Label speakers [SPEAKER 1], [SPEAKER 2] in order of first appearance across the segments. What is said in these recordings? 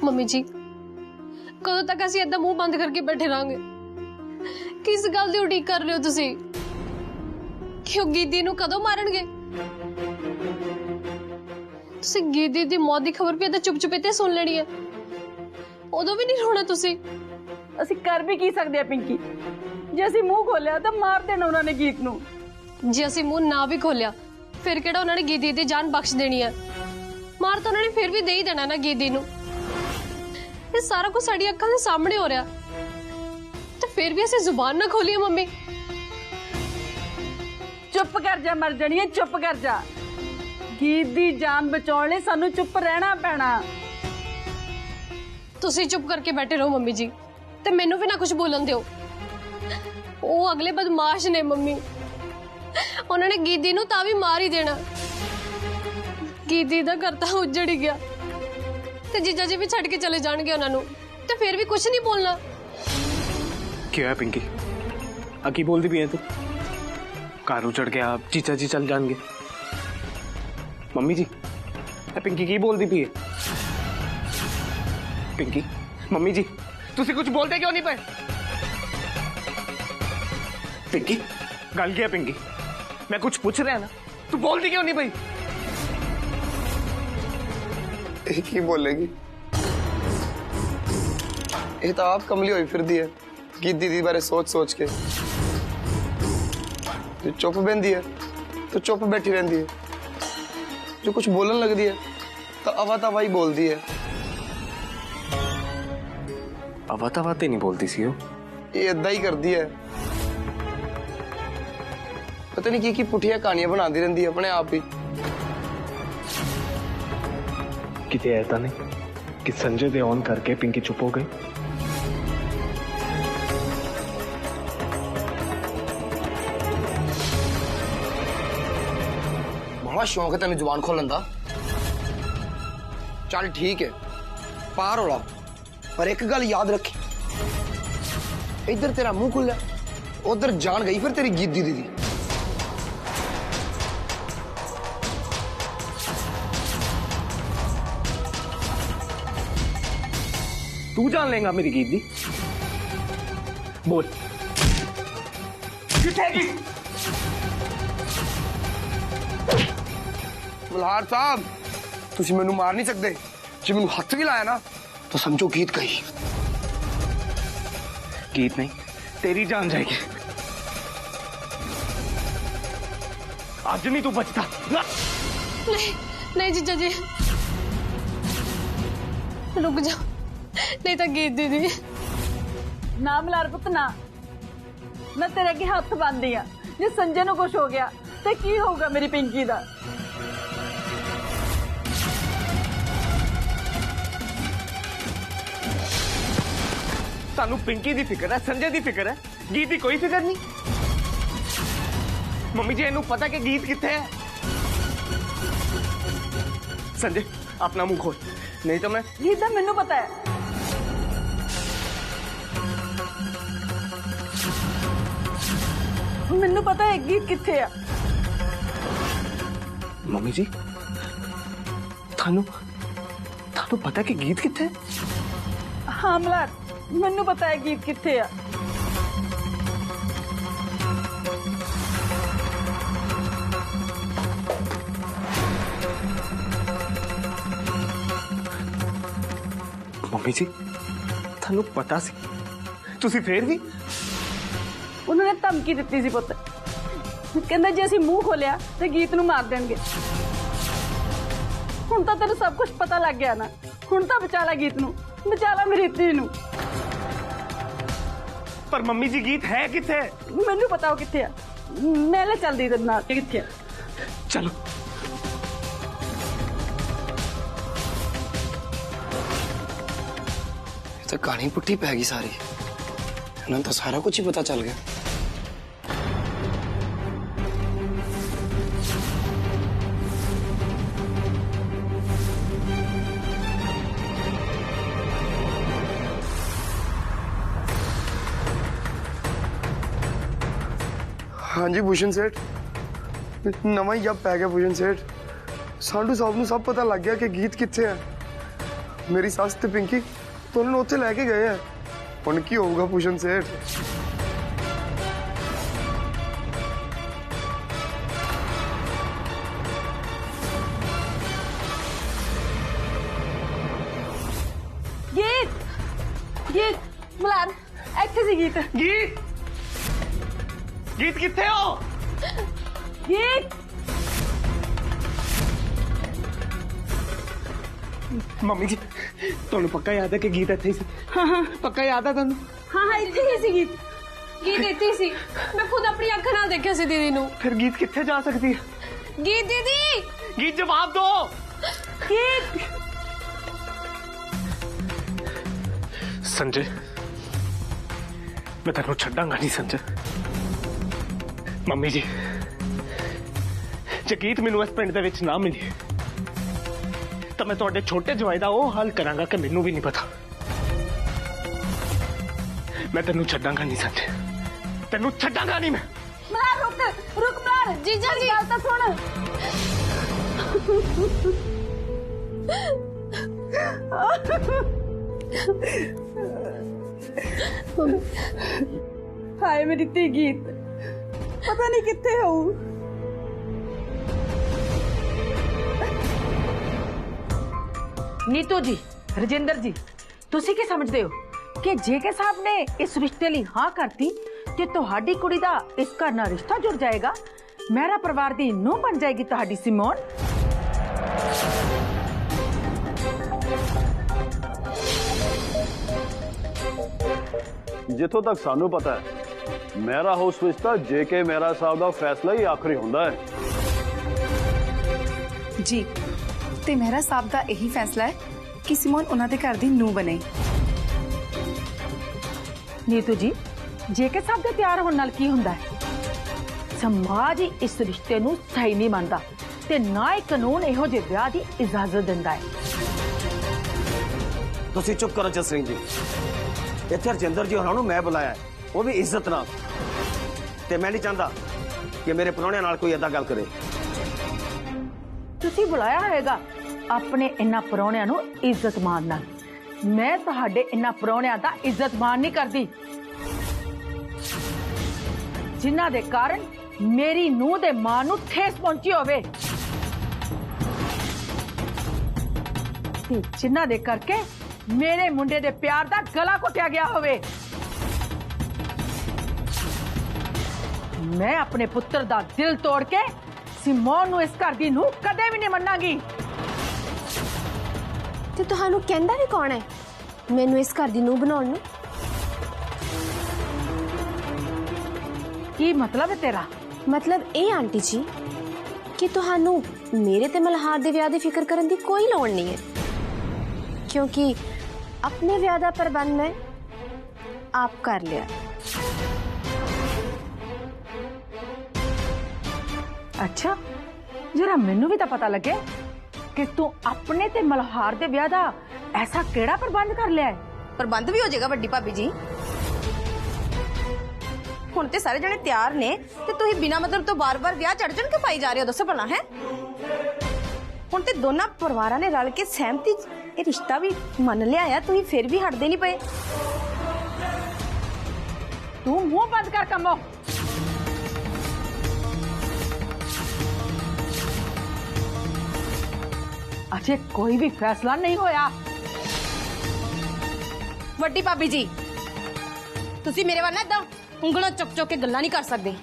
[SPEAKER 1] Mummy ਜੀ ਕਦੋਂ ਤੱਕ ਅਸੀਂ ਏਦਾਂ ਮੂੰਹ ਬੰਦ ਕਰਕੇ ਬੈਠੇ ਰਹਾਂਗੇ? ਕਿਸ ਗੱਲ ਦੀ ਉਡੀਕ ਕਰ ਰਹੇ ਹੋ ਤੁਸੀਂ? ਕਿ ਉਹ ਗੀਦੀ ਨੂੰ ਕਦੋਂ ਮਾਰਨਗੇ? ਤੁਸੀਂ ਗੀਦੀ ਦੀ ਮੌਤ ਦੀ ਖਬਰ ਵੀ ਏਦਾਂ ਚੁੱਪ-ਚੁਪੇ ਤੇ ਸੁਣ ਲੈਣੀ ਹੈ, ਉਦੋਂ ਵੀ ਨਹੀਂ ਰੋਣਾ ਤੁਸੀਂ?
[SPEAKER 2] ਅਸੀਂ ਕਰ ਵੀ ਕੀ ਸਕਦੇ ਆ ਪਿੰਕੀ? ਜੇ ਅਸੀਂ ਮੂੰਹ ਖੋਲਿਆ ਤਾਂ ਮਾਰ ਦੇਣਾ ਉਹਨਾਂ ਨੇ ਗੀਤ ਨੂੰ।
[SPEAKER 1] ਜੇ ਅਸੀਂ ਮੂੰਹ ਨਾ ਵੀ ਖੋਲਿਆ ਫਿਰ ਕਿਹੜਾ ਉਹਨਾਂ ਨੇ ਗੀਦੀ ਦੀ ਜਾਨ ਬਖਸ਼ ਦੇਣੀ ਹੈ? ਮਾਰ ਤਾਂ ਉਹਨਾਂ ਨੇ ਫਿਰ ਵੀ ਦੇ ਹੀ ਦੇਣਾ ਨਾ ਗੀਦੀ ਨੂੰ। ਇਹ ਸਾਰਾ ਕੁਝ ਸਾਡੀ ਅੱਖਾਂ ਦੇ ਸਾਹਮਣੇ ਹੋ ਰਿਹਾ ਤੇ ਫਿਰ ਵੀ ਅਸੀਂ ਜ਼ੁਬਾਨ ਨਾ ਖੋਲੀਏ। ਮੰਮੀ
[SPEAKER 2] ਚੁੱਪ ਕਰ ਜਾ, ਮਰ ਜਾਣੀ ਹੈ, ਚੁੱਪ ਕਰ ਜਾ। ਗੀਤ ਦੀ ਜਾਨ ਬਚਾਉਣ ਲਈ ਸਾਨੂੰ ਚੁੱਪ ਰਹਿਣਾ ਪੈਣਾ।
[SPEAKER 1] ਤੁਸੀਂ ਚੁੱਪ ਕਰਕੇ ਬੈਠੇ ਰਹੋ ਮੰਮੀ ਜੀ, ਤੇ ਮੈਨੂੰ ਵੀ ਨਾ ਕੁਝ ਬੋਲਣ ਦਿਓ। ਉਹ ਅਗਲੇ ਬਦਮਾਸ਼ ਨੇ ਮੰਮੀ, ਉਹਨਾਂ ਨੇ ਗੀਦੀ ਨੂੰ ਤਾਂ ਵੀ ਮਾਰ ਹੀ ਦੇਣਾ। ਗੀਦੀ ਦਾ ਘਰ ਤਾਂ ਉੱਜੜ ਹੀ ਗਿਆ ਤੇ ਜੀਜਾ ਜੀ ਵੀ ਛੱਡ ਕੇ ਚਲੇ ਜਾਣਗੇ ਉਹਨਾਂ ਨੂੰ, ਤੇ ਫਿਰ ਵੀ ਕੁਝ ਨਹੀਂ ਬੋਲਣਾ।
[SPEAKER 3] क्या है पिंकी? की बोलती भी है तू? कार उचड़ के आप चीचा जी चल जाएंगे। मम्मी जी पिंकी की बोलती भी है? पिंकी मम्मी जी तुसी कुछ बोलते क्यों नहीं पे? पिंकी गल क्या पिंकी? मैं कुछ पूछ रहा है ना, तू बोलती क्यों नहीं भाई?
[SPEAKER 4] एक ही बोलेगी, ये तो आप कमली हुई फिर दी है गीत दीदी बारे सोच सोच के। जो चुप बहती है तो चुप बैठी रहती है, जो कुछ बोलन लगती है तो अवा तवा ही बोलती है।
[SPEAKER 3] अवा तवा ते नहीं बोलती सी वो,
[SPEAKER 4] ये इदा ही करती है। पता नहीं की पुठिया कहानियां बनाती रहती है अपने आप ही।
[SPEAKER 3] किते ऐसा नहीं कि संजय दे ऑन करके पिंकी चुप हो गई।
[SPEAKER 4] बड़ा शौक है तेन जुबान खोलन दा। चल ठीक है पार हो, पर एक गल याद रखी, इधर तेरा मुंह खुला उधर जान गई फिर तेरी गीदी दीदी।
[SPEAKER 3] तू जान लेगा मेरी गीत दी? बोल
[SPEAKER 4] मल्हार साहब तुसी मैनू मार नहीं सकते। जे मैनू हथ भी लाया ना तो समझो गीत गई।
[SPEAKER 3] गीत नहीं तेरी जान जाएगी। आज नहीं तू बचता।
[SPEAKER 1] नहीं नहीं जीजा जी रुक जाओ, नहीं तो गीत दीदी।
[SPEAKER 2] ना मल्हार पुत ना, मैं तेरे अगे हथ बंदी हाँ। जे संजय नूं कुछ हो गया तो की होगा मेरी पिंकी दा?
[SPEAKER 3] सानू पिंकी दी फिक्र है, संजय दी फिक्र है, गीत दी कोई फिक्र नहीं। मम्मी जी इन्हू पता कि गीत किथे है? संजय अपना मुंह खोल, नहीं तो मैं।
[SPEAKER 2] गीत दा मैनू पता है। मैनू पता है गीत किथे है।
[SPEAKER 3] मम्मी जी थानू थानू पता कि गीत किथे है?
[SPEAKER 2] हाँ मल्हार मैनू पता है गीत किथे है।
[SPEAKER 3] मम्मी जी थानू पता सी, तुसी फिर भी?
[SPEAKER 2] उन्होंने धमकी दी सी पुत, कहंदा जे असीं मूंह खोलिया तो गीत नूं मार देणगे। हुण तां तैनूं सब कुछ पता लग गया ना, हुण तां बचा ला गीत नूं, बचा ला मेरी धी नूं।
[SPEAKER 3] पर मम्मी जी गीत है किथे?
[SPEAKER 2] मैनू पता वो किथे है। मैं ले चलदी तेरे नाल किथे है।
[SPEAKER 3] चलो
[SPEAKER 4] तो कहानी पुट्ठी पै गई सारी, इन्हें तो सारा कुछ ही पता चल गया। हाँ जी भूषण सेठ, नवा ही जब पै गया भूषण सेठ। सांडू साहब नूं सब पता लग गया कि गीत किथे है। मेरी सस ते पिंकी तो उन्होंने उत्थे लैके गए हैं। हुण की होगा भूषण सेठ?
[SPEAKER 2] गीत गीत मलार ਇੱਥੇ ਸੀ गीत
[SPEAKER 3] गीत गीत किथे हो?
[SPEAKER 2] गीत
[SPEAKER 3] मम्मी जी ਤੁਹਾਨੂੰ ਪੱਕਾ ਯਾਦ ਹੈ ਕਿ ਗੀਤ ਇੱਥੇ ਹੀ ਸੀ?
[SPEAKER 2] हाँ
[SPEAKER 3] ਪੱਕਾ ਯਾਦ ਹੈ ਤੁਹਾਨੂੰ?
[SPEAKER 2] हाँ ਇੱਥੇ ਹੀ ਸੀ गीत।
[SPEAKER 1] ਗੀਤ ਇੱਥੇ ਹੀ ਸੀ, ਮੈਂ ਖੁਦ ਆਪਣੀ ਅੱਖਾਂ ਨਾਲ ਦੇਖਿਆ ਸੀ ਦੀਦੀ ਨੂੰ।
[SPEAKER 3] ਫਿਰ ਗੀਤ ਕਿੱਥੇ ਜਾ ਸਕਦੀ ਹੈ?
[SPEAKER 1] ਗੀਤ ਦੀਦੀ,
[SPEAKER 3] ਗੀਤ ਜਵਾਬ ਦੋ।
[SPEAKER 2] गीत
[SPEAKER 3] संजय मैं तेन छड़ांगा नहीं संजय। मम्मी जी जे गीत मैनू इस पिंड दे विच ना मिली तो मैं तुहाडे छोटे जवाई दा ओह हाल करांगा कि मैनू भी नहीं पता। मैं तेनू छड़ांगा नहीं संजय, तेनू छड़ांगा नहीं मैं।
[SPEAKER 2] मलार रुक रुक मलार
[SPEAKER 1] जीजा जी
[SPEAKER 2] गल तो सुन। हाय मेरी धी गीत पता नहीं कितने हो। नीतू जी, रजिंदर जी, तुसी की समझते हो कि जेके साहब ने इस रिश्ते लिए हाँ करती ते तुहाडी कुड़ी दा इस घर नाल रिश्ता जुड़ जाएगा, मेरा परिवार दी नूंह बन जाएगी तुहाडी सिमोन।
[SPEAKER 5] जिथों तक सानू पता है मेरा हाउस रिश्ता जेके मेरा साहब का फैसला ही आखिरी होंदा है
[SPEAKER 6] जी। ते मेरा साहब का यही फैसला है कि सिमोन उन्हां दे घर दी नूंह बने।
[SPEAKER 2] नीतू जी, जेके साहब के तैयार होने नाल की हुंदा है? समाज ही इस रिश्ते नूं सही नहीं मानता ते ना ही कानून इहो जे ब्याह दी इजाजत दिंदा है।
[SPEAKER 7] तुसी चुप करो जसरीन जी। इत्थे रजिंदर जी होरां नूं मैं बुलाया है, वो भी इज्जत नाल। ते मैं नहीं चाहता कि मेरे प्राहुणियां नाल कोई ऐदा गल करे।
[SPEAKER 2] तुसी बुलाया होएगा अपने इन्हां प्राहुणियां नूं इज्जत मान नाल। मैं तुहाडे इन्हां प्राहुणियां दा इज्जत मान नहीं करदी जिन्हां दे कारण मेरी नूंह दे मां नूं ठेस पहुंची होवे ते जिन्हां दे करके मेरे मुंडे दे प्यार दा गला घुटिया गया होवे। मैं अपने पुत्र दा दिल तोड़ के सिमोन नूं इस घर दी नूंह कदे भी नहीं मन्नांगी।
[SPEAKER 1] ਤੇ ਤੁਹਾਨੂੰ ਕਹਿੰਦਾ ਵੀ ਕੌਣ ਹੈ ਮੈਨੂੰ ਇਸ ਘਰ ਦੀ ਨੂੰਹ ਬਣਾਉਣ ਨੂੰ?
[SPEAKER 2] ਕੀ ਮਤਲਬ ਹੈ ਤੇਰਾ?
[SPEAKER 1] ਮਤਲਬ ਇਹ ਆਂਟੀ ਜੀ ਕਿ ਤੁਹਾਨੂੰ ਮੇਰੇ ਤੇ ਮਲਹਾਰ ਦੇ ਵਿਆਹ ਦੀ ਫਿਕਰ ਕਰਨ ਦੀ ਕੋਈ ਲੋੜ ਨਹੀਂ ਹੈ, क्योंकि अपने ब्याह का प्रबंध मैं आप कर लिया।
[SPEAKER 2] अच्छा, जरा मैनू भी तो पता लगे कि तू अपने ते मल्हार दे ब्याह दा ऐसा केड़ा प्रबंध कर लिया है?
[SPEAKER 6] प्रबंध भी हो जाएगा वड्डी भाभी जी। हुण ते सारे जने तैयार ने ते तुसीं बिना मतलब तो बार-बार ब्याह चढ़ के पाई जा रहे हो, दसो भला है? हुण ते दोनों परिवारां ने रल के सहमति ये रिश्ता भी मन लिया है, तुसीं फिर भी हटदे नहीं पे।
[SPEAKER 2] तू मुंह बंद कर कमो। अजे कोई भी फैसला नहीं होया।
[SPEAKER 6] वड्डी भाभी जी, तुसीं मेरे वाल ना इदां उंगलां चुक चुक के गल्लां नहीं कर सकदे।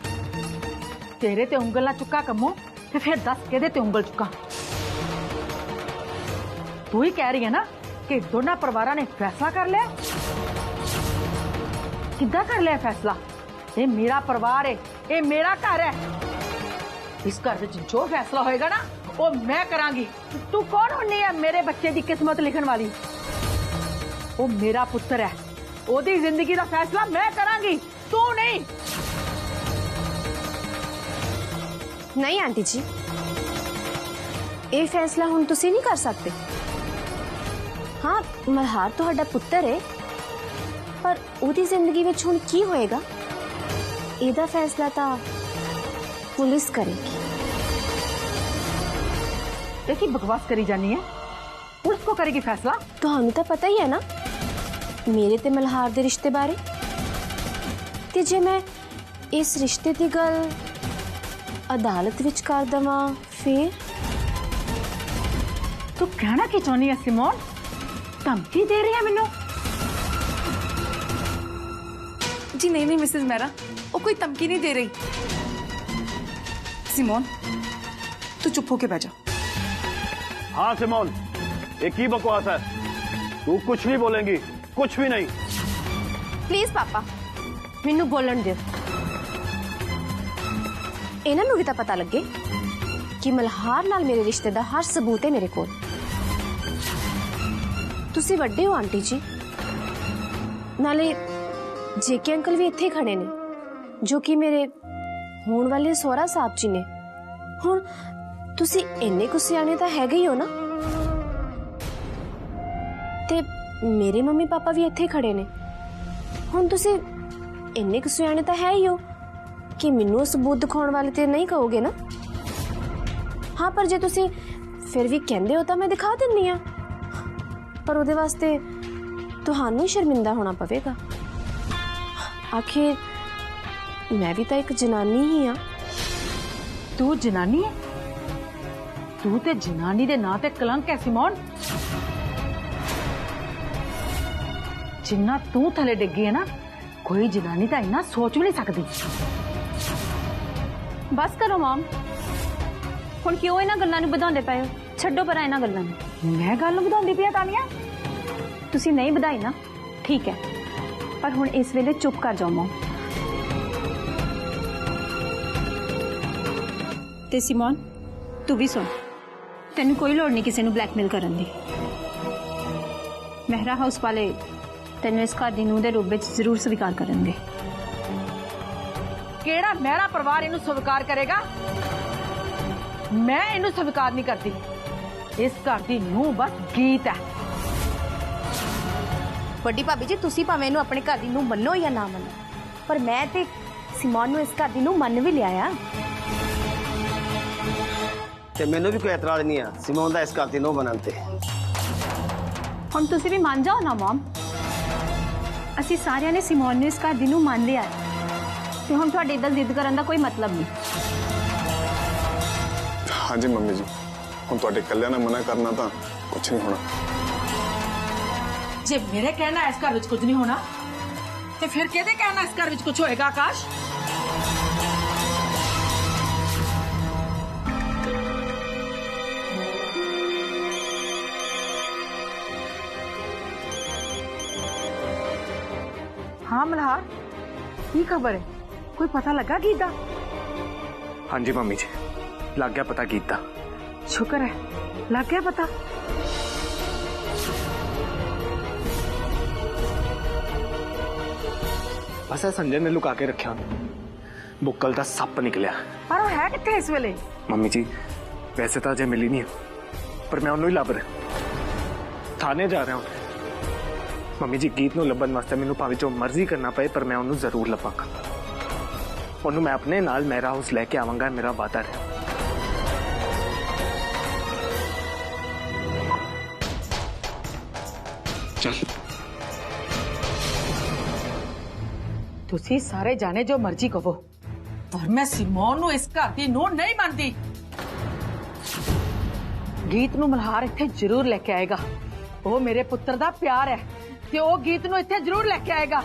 [SPEAKER 2] तेरे ते उंगल ना चुका कमो ते फिर दस केदे ते उंगल चुका? तू ही कह रही है ना कि दोनों परिवारों ने फैसला कर लिया। किद्दां कर लिया फैसला? ये मेरा परिवार है, ये मेरा घर है। इस घर में जो फैसला होएगा ना वो मैं करांगी। तू कौन होनी है मेरे बच्चे की किस्मत लिखण वाली? वो मेरा पुत्र है, ओदी जिंदगी का फैसला मैं करांगी, तू नहीं।
[SPEAKER 1] नहीं आंटी जी, ये फैसला हुण तुसीं नहीं कर सकते। हाँ, मल्हार तुहाडा पुत्र है, पर ओदी जिंदगी विच हुण की होएगा एदा फैसला तो पुलिस करेगी।
[SPEAKER 2] देखी बकवास करी जानी है। पुलिस को करेगी फैसला।
[SPEAKER 6] ਤੁਹਾਨੂੰ ਤਾਂ ਪਤਾ ਹੀ ਹੈ ਨਾ ਮੇਰੇ ਤੇ ਮਲਹਾਰ ਦੇ ਰਿਸ਼ਤੇ ਬਾਰੇ। ਤੇ ਜੇ ਮੈਂ ਇਸ ਰਿਸ਼ਤੇ ਦੀ ਗੱਲ ਅਦਾਲਤ ਵਿੱਚ ਕਰ ਦਵਾਂ ਫਿਰ?
[SPEAKER 2] तू कहना की चाहनी है सिमोन? धमकी दे रही है मैनू?
[SPEAKER 8] जी नहीं नहीं मिसेस मेहरा, वो कोई धमकी नहीं दे रही। सिमोन तू चुप होके बैठ जा।
[SPEAKER 5] हाँ सिमोन, ये की बकवास है? तू कुछ नहीं बोलेंगी, कुछ भी नहीं।
[SPEAKER 6] ਪਲੀਜ਼ ਪਾਪਾ
[SPEAKER 1] ਮੈਨੂੰ ਬੋਲਣ ਦਿਓ।
[SPEAKER 6] ਇਹਨਾਂ ਨੂੰ ਵੀ ਤਾਂ ਪਤਾ ਲੱਗੇ ਕਿ ਮਲਹਾਰ ਨਾਲ ਮੇਰੇ ਰਿਸ਼ਤੇ ਦਾ ਹਰ ਸਬੂਤ ਹੈ ਮੇਰੇ ਕੋਲ। ਤੁਸੀਂ ਵੱਡੇ ਹੋ ਆਂਟੀ ਜੀ, ਨਾਲੇ ਜੇਕੇ ਅੰਕਲ ਵੀ ਇੱਥੇ ਖੜੇ ਨੇ ਜੋ ਕਿ ਮੇਰੇ ਹੋਣ ਵਾਲੇ ਸਹੁਰਾ ਸਾਹਿਬ ਜੀ ਨੇ। ਹੁਣ ਤੁਸੀਂ ਇੰਨੇ ਕੁ ਸਿਆਣੇ ਤਾਂ ਹੈਗੇ ਹੀ ਹੋ ਨਾ। ਤੇ ਮੇਰੇ ਮੰਮੀ ਪਾਪਾ ਵੀ ਇੱਥੇ ਖੜੇ ਨੇ। ਹੁਣ ਤੁਸੀਂ ਇੰਨੇ ਕੁ ਸਿਆਣੇ ਤਾਂ ਹੈ ਹੀ ਹੋ ਕਿ ਮੈਨੂੰ ਸਬੂਤ ਦਿਖਾਉਣ ਵਾਲੇ ਤੇ ਨਹੀਂ ਕਹੋਗੇ ਨਾ। हाँ पर जे तुसी फिर भी कहंदे हो तो मैं दिखा दिन्नी आ, पर उहदे वास्ते तुहानू शर्मिंदा होना पवेगा। आखिर मैं भी तो एक जनानी ही हाँ।
[SPEAKER 2] तू जनानी है? तू ते जनानी दे नां ते कलंक है सिमोन। जिन्ना तू थले डिगी है ना, कोई जनानी तो इन्ना सोच भी नहीं सकती।
[SPEAKER 8] बस करो मॉम, ਹੁਣ ਕਿਉਂ ਇਹਨਾਂ ਗੱਲਾਂ ਨੂੰ ਵਧਾਉਂਦੇ ਪਏ ਹੋ? ਛੱਡੋ ਪਰਾਂ ਇਹਨਾਂ ਗੱਲਾਂ ਨੂੰ।
[SPEAKER 2] मैं गल ਵਧਾਉਂਦੀ ਪਈ ਆ ਤਾਨੀਆ?
[SPEAKER 8] ਤੁਸੀਂ ਨਹੀਂ ਵਧਾਈ ਨਾ, ਠੀਕ ਹੈ, ਪਰ ਹੁਣ ਇਸ ਵੇਲੇ ਚੁੱਪ ਕਰ ਜਾਓ ਮॉम। ਤੇ ਸਿਮੋਨ ਤੂੰ ਵੀ ਸੁਣ, ਤੈਨੂੰ ਕੋਈ ਲੋੜ ਨਹੀਂ ਕਿਸੇ ਨੂੰ ਬਲੈਕਮੇਲ ਕਰਨ ਦੀ। ਮਹਿਰਾ ਹਾਊਸ ਵਾਲੇ ਤੈਨੂੰ ਇਸ ਘਰ ਦੀ ਨੂੰਹ ਦੇ ਰੂਪ ਵਿੱਚ ਜ਼ਰੂਰ ਸਵੀਕਾਰ ਕਰਨਗੇ।
[SPEAKER 2] ਕਿਹੜਾ ਮਹਿਰਾ ਪਰਿਵਾਰ ਇਹਨੂੰ ਸਵੀਕਾਰ ਕਰੇਗਾ? मैं इन्हू स्वीकार नहीं करती। इस घर की नूंह बस गीत है।
[SPEAKER 6] ਵੱਡੀ ਭਾਬੀ ਜੀ ਤੁਸੀਂ ਭਾਵੇਂ ਇਹਨੂੰ ਆਪਣੇ ਘਰ ਦੀ ਨੂੰ ਮੰਨੋ ਜਾਂ ਨਾ ਮੰਨੋ, ਪਰ ਮੈਂ ਤੇ ਸਿਮੋਨ ਨੂੰ ਇਸ ਘਰ ਦੀ ਨੂੰ ਮੰਨ ਵੀ ਲਿਆ ਆ।
[SPEAKER 7] ਤੇ ਮੈਨੂੰ ਵੀ ਕੋਈ ਇਤਰਾਜ਼ ਨਹੀਂ ਆ ਸਿਮੋਨ ਦਾ ਇਸ ਘਰ ਦੀ ਨੂੰਹ ਬਣਨ ਤੇ।
[SPEAKER 8] ਹੁਣ ਤੁਸੀਂ ਵੀ ਮੰਨ ਜਾਓ ਨਾ ਮॉम। ਅਸੀਂ ਸਾਰਿਆਂ ਨੇ ਸਿਮੋਨ ਨੂੰ ਇਸ ਘਰ ਦੀ ਨੂੰ ਮੰਨ ਲਿਆ ਤੇ ਹੁਣ ਤੁਹਾਡੇ ਇਦਾਂ ਜ਼ਿੱਦ ਕਰਨ ਦਾ ਕੋਈ ਮਤਲਬ ਨਹੀਂ।
[SPEAKER 9] हाँ जी मम्मी जी, हम तुहाडे कल्लियां ने मना करना तो कुछ नहीं होना।
[SPEAKER 2] जे मेरे कहना इस घर विच कुछ नहीं होना तो फिर कहते कहना इस घर विच कुछ होएगा? आकाश, हाँ मल्हार, की खबर है? कोई पता लगा गीता?
[SPEAKER 3] हाँ जी मम्मी जी, लग गया पता कीता।
[SPEAKER 2] शुक्र है, लग गया पता।
[SPEAKER 3] बस संजय ने लुका के रखा, बुक्कल का सप निकलिया।
[SPEAKER 2] पर वो है कित्थे इस वेले?
[SPEAKER 3] मम्मी जी वैसे तो अजय मिली नहीं है, पर मैं उन्होंने ही लभ रहा, थाने जा रहा हूँ। मम्मी जी गीत नूं लभण वास्ते मैनूं भावें जो मर्जी करना पए, पर मैं उन्होंने जरूर लभांगा। उन्होंने मैं अपने नाल मेरा हाउस लैके आवांगा, मेरा वादा है। चल
[SPEAKER 2] तुसी सारे जाने जो मर्जी कहो, पर मैं सिमोन नूं इस घर दी नूंह नहीं मानती। गीत नूं मल्हार इत्थे जरूर लेके आएगा। वो मेरे पुत्र दा प्यार है ते वो गीत नूं इत्थे जरूर लेके आएगा।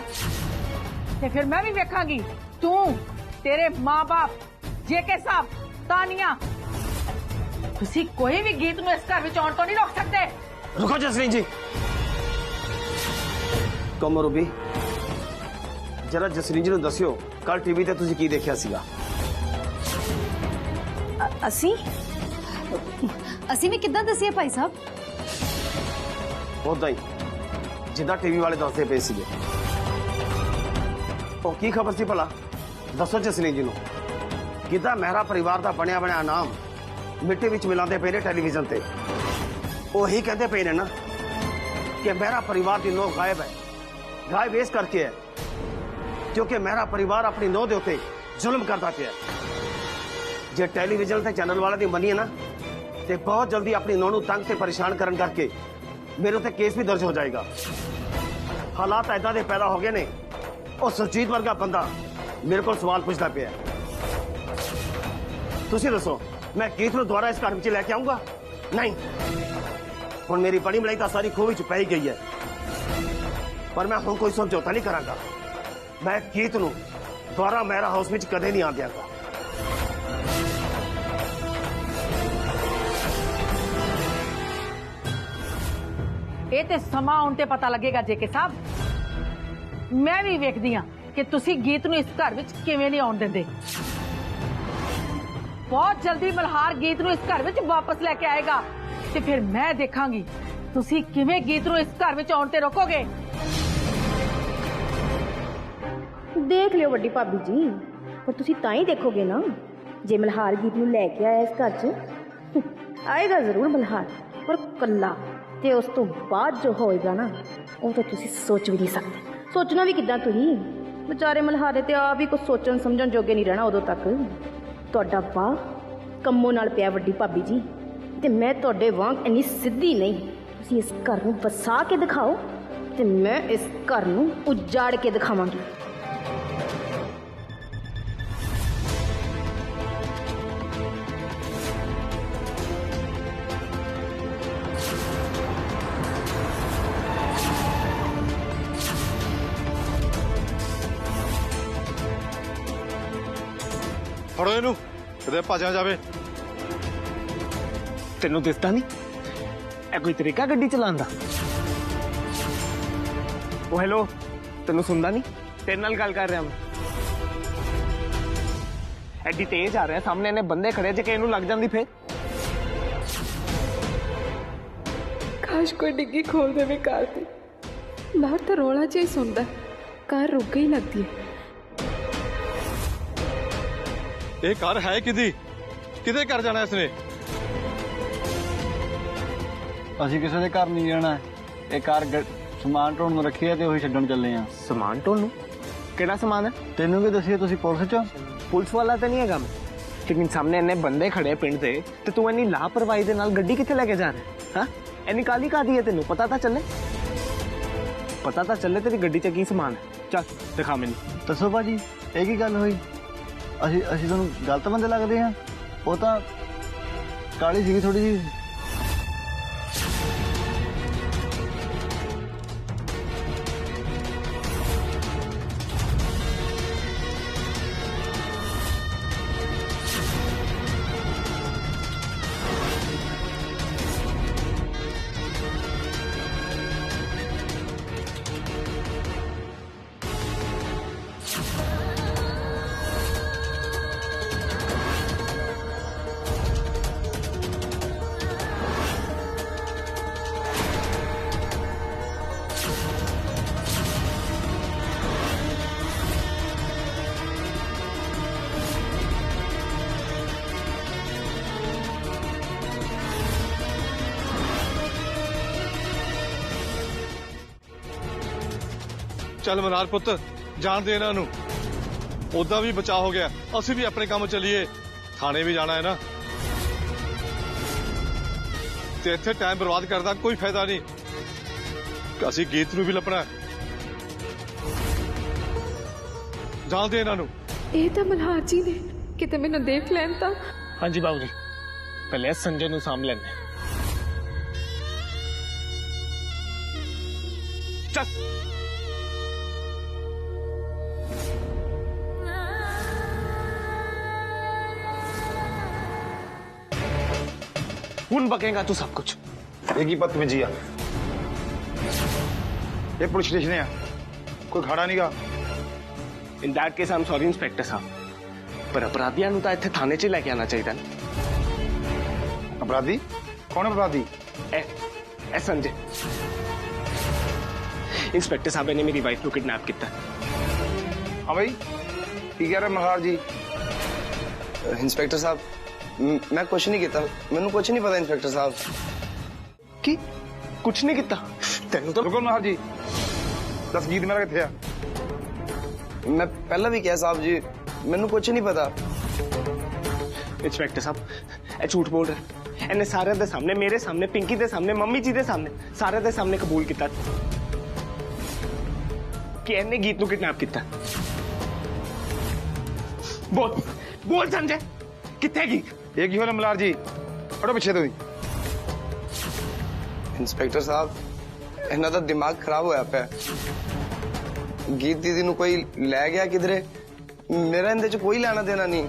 [SPEAKER 2] ते फिर मैं भी वेखांगी, तू, तेरे माँ बाप, जेके साहब, तानिया, तुसी कोई भी गीत नूं इस घर विच आउण तो नहीं रोक सकते।
[SPEAKER 7] रुको जसलीन जी, कम रूबी, जरा जसलीन जी नूं दस्सियो कल टीवी ते तुसी की देखिया सीगा?
[SPEAKER 8] ਅਸੀਂ ਵੀ ਕਿੱਦਾਂ ਦੱਸੀਏ ਭਾਈ ਸਾਹਿਬ?
[SPEAKER 7] ਉਦਾਂ ਹੀ ਜਿੱਦਾਂ ਟੀਵੀ ਵਾਲੇ ਦੱਸਦੇ ਪਏ ਸੀਗੇ। ਉਹ ਕੀ ਖਬਰ ਸੀ ਭਲਾ? ਦੱਸੋ ਜਸਲੀਨ ਜੀ ਨੂੰ। ਕਿੱਦਾਂ ਮਹਿਰਾ ਪਰਿਵਾਰ ਦਾ ਬਣਿਆ ਬਣਿਆ ਨਾਮ ਮਿੱਟੀ ਵਿੱਚ ਮਿਲਾਉਂਦੇ ਪਏ ਨੇ ਟੈਲੀਵਿਜ਼ਨ ਤੇ। ਉਹੀ ਕਹਿੰਦੇ ਪਏ ਨੇ ਨਾ ਕਿ ਮਹਿਰਾ ਪਰਿਵਾਰ ਦੀ ਨੋਹ ਗਾਇਬ ਹੈ। ਗਾਇਬ ਇਸ ਕਰਕੇ ਹੈ ਕਿਉਂਕਿ ਮਹਿਰਾ ਪਰਿਵਾਰ ਆਪਣੀ ਨੋਹ ਦੇ ਉੱਤੇ ਜ਼ੁਲਮ ਕਰਦਾ ਪਿਆ। ਜੇ ਟੈਲੀਵਿਜ਼ਨ ਤੇ ਚੈਨਲ ਵਾਲੇ ਦੀ ਮੰਨੀਏ ਨਾ ਤੇ ਬਹੁਤ ਜਲਦੀ ਆਪਣੀ ਨੂੰਹ ਨੂੰ ਤੰਗ ਤੇ ਪਰੇਸ਼ਾਨ ਕਰਨ ਕਰਕੇ ਮੇਰੇ ਉੱਤੇ ਕੇਸ ਵੀ ਦਰਜ ਹੋ ਜਾਏਗਾ। ਹਾਲਾਤ ਐਦਾਂ ਦੇ ਪੈਦਾ ਹੋ ਗਏ ਨੇ, ਉਹ ਸੁਰਜੀਤ ਵਰਗਾ ਬੰਦਾ ਮੇਰੇ ਕੋਲ ਸਵਾਲ ਪੁੱਛਦਾ ਪਿਆ। ਤੁਸੀਂ ਦੱਸੋ, ਮੈਂ ਗੀਤ ਨੂੰ ਦੁਬਾਰਾ ਇਸ ਘਰ ਵਿੱਚ ਲੈ ਕੇ ਆਉਂਗਾ? ਨਹੀਂ। ਹੁਣ ਮੇਰੀ ਬੜੀ ਮਲਾਈ ਤਾਂ ਸਾਰੀ ਖੂਹ ਵਿੱਚ ਪੈ ਹੀ ਗਈ ਹੈ, ਪਰ ਮੈਂ ਹੁਣ ਕੋਈ ਸਮਝੌਤਾ ਨਹੀਂ ਕਰਾਂਗਾ। ਮੈਂ ਗੀਤ ਨੂੰ ਦੁਬਾਰਾ ਮੇਰਾ ਹਾਊਸ ਵਿੱਚ ਕਦੇ ਨਹੀਂ ਆ ਦਿਆਂਗਾ।
[SPEAKER 2] ਇਹ ਤੇ ਸਮਾਂ ਆਉਣ ਤੇ ਪਤਾ ਲੱਗੇਗਾ ਜੇਕੇ ਸਾਹਿਬ। ਮੈਂ ਵੀ ਵੇਖਦੀ ਹਾਂ ਕਿ ਤੁਸੀਂ ਗੀਤ ਨੂੰ ਇਸ ਘਰ ਵਿੱਚ ਕਿਵੇਂ ਨਹੀਂ ਆਉਣ ਦਿੰਦੇ। ਬਹੁਤ ਜਲਦੀ ਮਲਹਾਰ ਗੀਤ ਨੂੰ ਇਸ ਘਰ ਵਿੱਚ ਵਾਪਸ ਲੈ ਕੇ ਆਏਗਾ ਤੇ ਫਿਰ ਮੈਂ ਦੇਖਾਂਗੀ ਤੁਸੀਂ ਕਿਵੇਂ ਗੀਤ ਨੂੰ ਇਸ ਘਰ ਵਿੱਚ ਆਉਣ ਤੇ ਰੋਕੋਗੇ।
[SPEAKER 6] ਦੇਖ ਲਿਓ ਵੱਡੀ ਭਾਬੀ ਜੀ, ਪਰ ਤੁਸੀਂ ਤਾਂ ਹੀ ਦੇਖੋਗੇ ਨਾ ਜੇ ਮਲਹਾਰ ਗੀਤ ਨੂੰ ਲੈ ਕੇ ਆਇਆ ਇਸ ਘਰ 'ਚ। ਆਏਗਾ ਜ਼ਰੂਰ ਮਲਹਾਰ, ਪਰ ਕੱਲਾ, ਤੇ ਉਸ ਤੋਂ ਬਾਅਦ ਜੋ ਹੋਏਗਾ ਨਾ ਉਹ ਤਾਂ ਤੁਸੀਂ ਸੋਚ ਵੀ ਨਹੀਂ ਸਕਦੇ। ਸੋਚਣਾ ਵੀ ਕਿੱਦਾਂ ਤੁਸੀਂ? ਵਿਚਾਰੇ ਮਲਹਾਰੇ ਤੇ ਆਪ ਹੀ ਕੁਝ ਸੋਚਣ ਸਮਝਣ ਜੋਗੇ ਨਹੀਂ ਰਹਿਣਾ ਉਦੋਂ ਤੱਕ। ਤੁਹਾਡਾ ਬਾਹ ਕੰਮੋਂ ਨਾਲ ਪਿਆ ਵੱਡੀ ਭਾਬੀ ਜੀ, ਤੇ ਮੈਂ ਤੁਹਾਡੇ ਵਾਂਗ ਇੰਨੀ ਸਿੱਧੀ ਨਹੀਂ। ਤੁਸੀਂ ਇਸ ਘਰ ਨੂੰ ਵਸਾ ਕੇ ਦਿਖਾਓ ਤੇ ਮੈਂ ਇਸ ਘਰ ਨੂੰ ਉਜਾੜ ਕੇ ਦਿਖਾਵਾਂਗੀ।
[SPEAKER 10] ਫੜੋ ਇਹਨੂੰ, ਕਿਤੇ ਭੱਜ ਨਾ ਜਾਵੇ।
[SPEAKER 3] ਤੈਨੂੰ ਦਿਸਦਾ ਨਹੀਂ ਇਹ ਕੋਈ ਤਰੀਕਾ ਗੱਡੀ ਚਲਾਉਣ ਦਾ? ਉਹ ਹੈਲੋ, ਤੈਨੂੰ ਸੁਣਦਾ ਨਹੀਂ? ਤੇਰੇ ਨਾਲ ਗੱਲ ਕਰ ਰਿਹਾ ਮੈਂ। ਐਡੀ ਤੇਜ਼ ਆ ਰਿਹਾ, ਸਾਹਮਣੇ ਨੇ ਬੰਦੇ ਖੜੇ, ਜੇ ਕਿ ਇਹਨੂੰ ਲੱਗ ਜਾਂਦੀ ਫੇਰ?
[SPEAKER 11] ਕਾਸ਼ ਕੋਈ ਡਿੱਗੀ ਖੋਲ ਦੇਵੇ ਕਾਰ ਦੀ। ਬਾਹਰ ਤਾਂ ਰੌਲਾ ਜਿਹਾ ਹੀ ਸੁਣਦਾ, ਕਾਰ ਰੁਕ ਗਈ ਲੱਗਦੀ ਹੈ।
[SPEAKER 10] ਇਹ ਕਾਰ ਹੈ ਕਿਹਦੀ? ਕਿਹਦੇ ਘਰ ਜਾਣਾ ਇਸਨੇ?
[SPEAKER 5] ਅਸੀਂ ਕਿਸੇ ਦੇ ਘਰ ਨਹੀਂ ਜਾਣਾ। ਇਹ ਕਾਰ ਸਮਾਨ ਢੋਣ ਨੂੰ ਰੱਖੀ ਹੈ ਤੇ ਉਹੀ ਛੱਡਣ ਚੱਲੇ ਆ।
[SPEAKER 3] ਸਮਾਨ ਢੋਣ ਨੂੰ? ਕਿਹੜਾ ਸਮਾਨ ਹੈ?
[SPEAKER 5] ਤੈਨੂੰ ਕੀ ਦੱਸੀਏ, ਤੁਸੀਂ ਪੁਲਿਸ ਚੋਂ?
[SPEAKER 3] ਪੁਲਿਸ ਵਾਲਾ ਤਾਂ ਨਹੀਂ ਹੈਗਾ ਮੈਂ, ਲੇਕਿਨ ਸਾਹਮਣੇ ਇੰਨੇ ਬੰਦੇ ਖੜੇ ਪਿੰਡ ਦੇ, ਤੇ ਤੂੰ ਇੰਨੀ ਲਾਪਰਵਾਹੀ ਦੇ ਨਾਲ ਗੱਡੀ ਕਿੱਥੇ ਲੈ ਕੇ ਜਾ ਰਿਹਾ? ਹਾਂ, ਇੰਨੀ ਕਾਲੀ ਕਾਦੀ ਹੈ ਤੈਨੂੰ? ਪਤਾ ਤਾਂ ਚੱਲੇ ਤੇਰੀ ਗੱਡੀ 'ਚ ਕੀ ਸਮਾਨ ਹੈ। ਚੱਲ ਦਿਖਾ ਮੈਨੂੰ।
[SPEAKER 5] ਦੱਸੋ ਭਾਜੀ, ਇਹ ਕੀ ਗੱਲ ਹੋਈ? ਅਸੀਂ ਤੁਹਾਨੂੰ ਗਲਤ ਬੰਦੇ ਲੱਗਦੇ ਹਾਂ? ਉਹ ਤਾਂ ਕਾਲੀ ਸੀਗੀ ਥੋੜੀ ਜਿਹੀ।
[SPEAKER 10] ਚੱਲ ਮਨਾਰ ਪੁੱਤ, ਜਾਣ ਦੇ ਇਹਨਾਂ ਨੂੰ। ਉਦਾਂ ਵੀ ਬਚਾਅ ਹੋ ਗਿਆ, ਅਸੀਂ ਵੀ ਆਪਣੇ ਕੰਮ ਚੱਲੀਏ। ਥਾਣੇ ਵੀ ਜਾਣਾ ਹੈ ਨਾ, ਤੇ ਇੱਥੇ ਟਾਈਮ ਬਰਬਾਦ ਕਰਦਾ ਕੋਈ ਫਾਇਦਾ ਨਹੀਂ। ਅਸੀਂ ਗੀਤ ਨੂੰ ਵੀ ਲੱਭਣਾ। ਜਾਣ ਦੇ ਇਹਨਾਂ ਨੂੰ।
[SPEAKER 11] ਇਹ ਤਾਂ ਮਲਹਾਰ ਜੀ ਨੇ, ਕਿਤੇ ਮੈਨੂੰ ਦੇਖ ਲੈਣ ਤਾਂ।
[SPEAKER 3] ਹਾਂਜੀ ਬਾਬੂ ਜੀ, ਪਹਿਲੇ ਸੰਜੇ ਨੂੰ ਸਾਂਭ ਲੈਣੇ। ਚੱਲ ਹੁਣ बकेगा तू सब कुछ।
[SPEAKER 9] ये की बदतमीजी आ? ये पुलिस स्टेशन है, कोई खड़ा नहीं गा।
[SPEAKER 3] In that case I am sorry inspector साहब, पर अपराधियों ਨੂੰ ਤਾਂ ਇੱਥੇ ਥਾਣੇ 'ਚ ਲੈ ਕੇ ਆਣਾ ਚਾਹੀਦਾ ਨਾ।
[SPEAKER 9] अपराधी कौन है? अपराधी
[SPEAKER 3] ए संजय। इंस्पेक्टर साहब ने मेरी वाइफ को किडनैप किया।
[SPEAKER 9] हाँ भाई, की कह रहे मल्हार जी?
[SPEAKER 4] इंस्पेक्टर साहब, मैं कुछ नहीं किया, मैनू कुछ नहीं पता। इंस्पेक्टर साहब
[SPEAKER 3] की कुछ नहीं किया? तेनू तो
[SPEAKER 9] रुको मल्हार जी, दस गीत मेरा किथे आ?
[SPEAKER 4] मैं पहला भी किया साहब जी, मैनू कुछ नहीं पता।
[SPEAKER 3] इंस्पेक्टर साहब, ये झूठ बोल रहे, इन्हें सारे दे सामने, मेरे सामने, पिंकी दे सामने, मम्मी जी दे सामने, सारे दे सामने कबूल किया कि इन्हें गीत नू किडनैप किया। बोल बोल संजय, किथे गीत?
[SPEAKER 12] ये की होना मलार जी, हटो पीछे तो।
[SPEAKER 4] इंस्पेक्टर साहब, इन्हां दा दिमाग खराब होया पिया। गीत दीदी नू कोई लै गया किधरे, मेरा इहदे च कोई लेना देना नहीं।